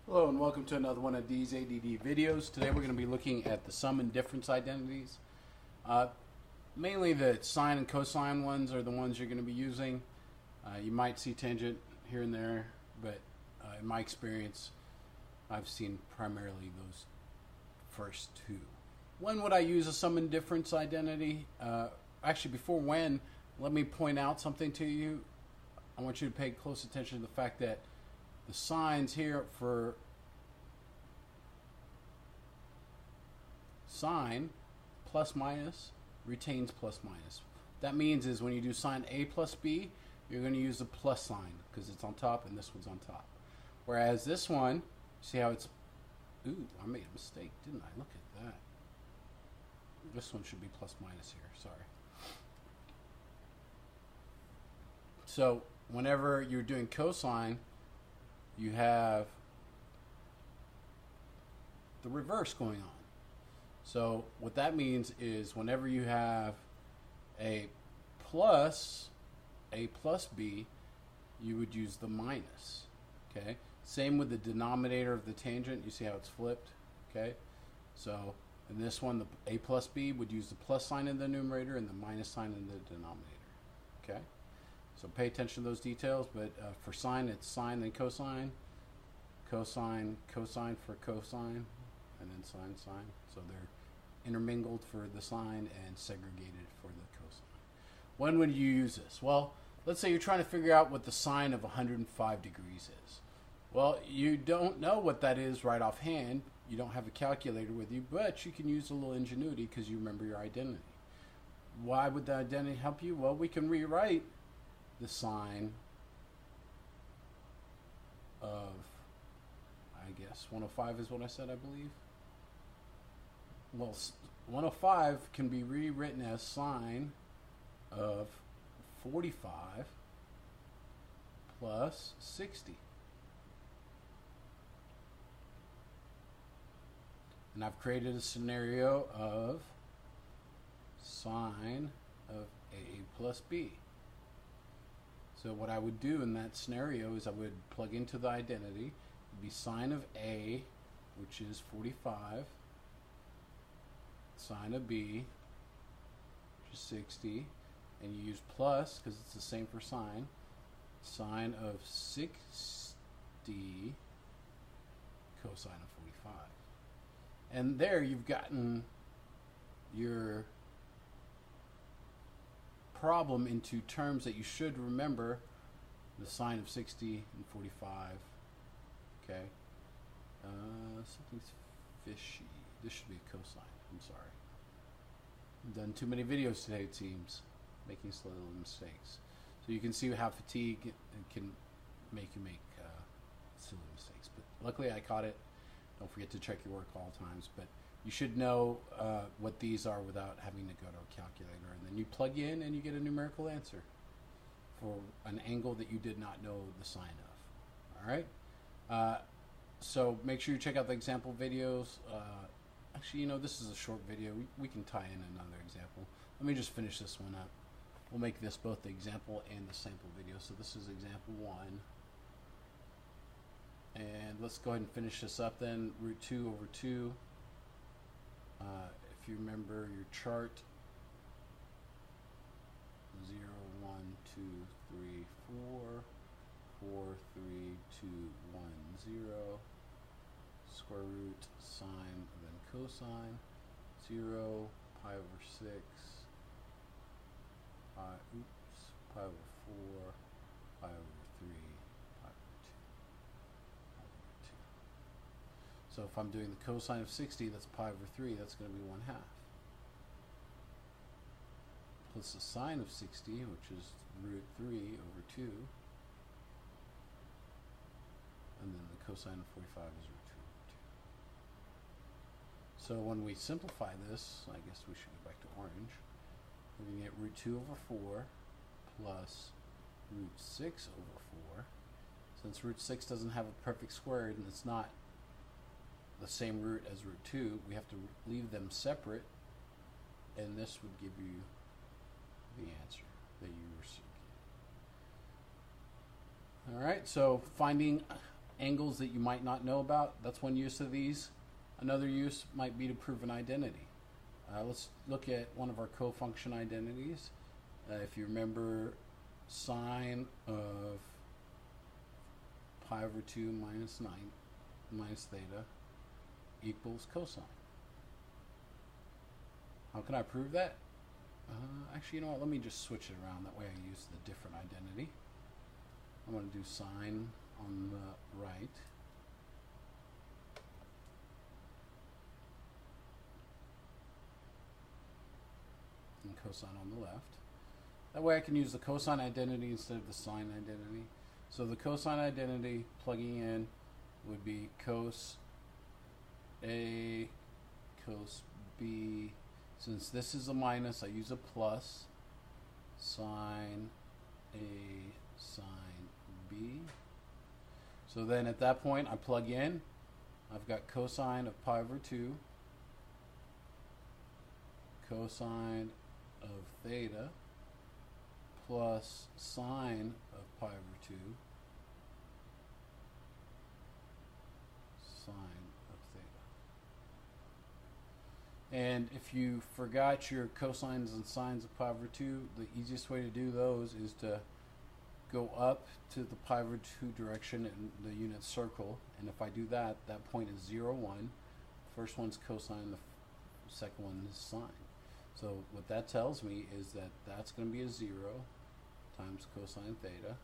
Hello and welcome to another one of these ADD videos. Today we're going to be looking at the sum and difference identities. Mainly the sine and cosine ones are the ones you're going to be using. You might see tangent here and there, but in my experience I've seen primarily those first two. When would I use a sum and difference identity? Actually, before when, let me point out something to you. I want you to pay close attention to the fact that the signs here for sine, plus minus, retains plus minus. That means is when you do sine A plus B, you're going to use the plus sign because it's on top and this one's on top. Whereas this one, see how it's, ooh, I made a mistake, didn't I? Look at that. This one should be plus minus here, sorry. So whenever you're doing cosine, you have the reverse going on. So what that means is whenever you have a plus B, you would use the minus. Okay. Same with the denominator of the tangent. You see how it's flipped. Okay. So in this one, the A plus B would use the plus sign in the numerator and the minus sign in the denominator. Okay. So pay attention to those details, but for sine, it's sine then cosine, cosine, cosine for cosine, and then sine, sine. So they're intermingled for the sine and segregated for the cosine. When would you use this? Well, let's say you're trying to figure out what the sine of 105 degrees is. Well, you don't know what that is right offhand. You don't have a calculator with you, but you can use a little ingenuity because you remember your identity. Why would the identity help you? Well, we can rewrite the sine of, I guess, 105 is what I said, I believe. Well, 105 can be rewritten as sine of 45 plus 60. And I've created a scenario of sine of A plus B. So what I would do in that scenario is I would plug into the identity. It would be sine of A, which is 45, sine of B, which is 60, and you use plus because it's the same for sine. Sine of 60 cosine of 45. And there you've gotten your problem into terms that you should remember. The sine of 60 and 45. Okay. Something's fishy. This should be a cosine. I'm sorry. I've done too many videos today, it seems. Making little mistakes. So you can see how fatigue can make you make silly mistakes. But luckily I caught it. Don't forget to check your work all times. But you should know what these are without having to go to a calculator. And then you plug in and you get a numerical answer for an angle that you did not know the sine of. All right? So make sure you check out the example videos. Actually, you know, this is a short video. We can tie in another example. Let me just finish this one up. We'll make this both the example and the sample video. So this is example 1. And let's go ahead and finish this up then. Root 2 over 2. If you remember your chart, 0, 1, 2, 3, 4, 4, 3, 2, 1, 0, square root, sine, then cosine, 0, pi over 6, pi over 4, pi over 3, pi over 2. So if I'm doing the cosine of 60, that's pi over 3, that's going to be 1/2. Plus the sine of 60, which is root 3 over 2. And then the cosine of 45 is root 2 over 2. So when we simplify this, I guess we should go back to orange. We're going to get root 2 over 4 plus root 6 over 4. Since root 6 doesn't have a perfect square and it's not the same root as root 2, we have to leave them separate, and this would give you the answer that you were seeking. All right, so finding angles that you might not know about. That's one use of these. Another use might be to prove an identity. Let's look at one of our co-function identities. If you remember, sine of pi over 2 minus 9 minus theta equals cosine. How can I prove that? Actually, you know what? Let me just switch it around. That way I use the different identity. I'm going to do sine on the right. And cosine on the left. That way I can use the cosine identity instead of the sine identity. So the cosine identity plugging in would be cos A, cos B. Since this is a minus, I use a plus. Sine A, sine B. So then at that point I plug in. I've got cosine of pi over 2, cosine of theta, plus sine of pi over 2, sine of theta. And if you forgot your cosines and sines of pi over 2, the easiest way to do those is to go up to the pi over 2 direction in the unit circle. And if I do that, that point is 0, 1. First one's cosine, the second one is sine. So what that tells me is that that's going to be a 0 times cosine theta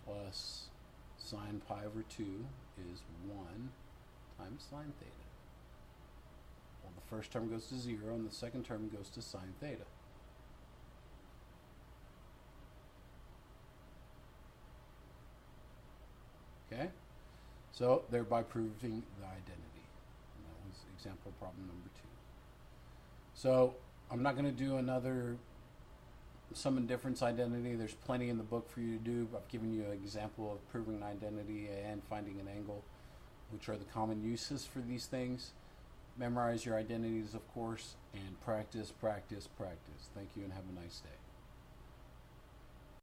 plus sine pi over 2 is 1 times sine theta. Well, the first term goes to 0 and the second term goes to sine theta. Okay? So thereby proving the identity. And that was example problem number 2. So I'm not going to do another sum and difference identity. There's plenty in the book for you to do. I've given you an example of proving an identity and finding an angle, which are the common uses for these things. Memorize your identities, of course, and practice, practice, practice. Thank you and have a nice day.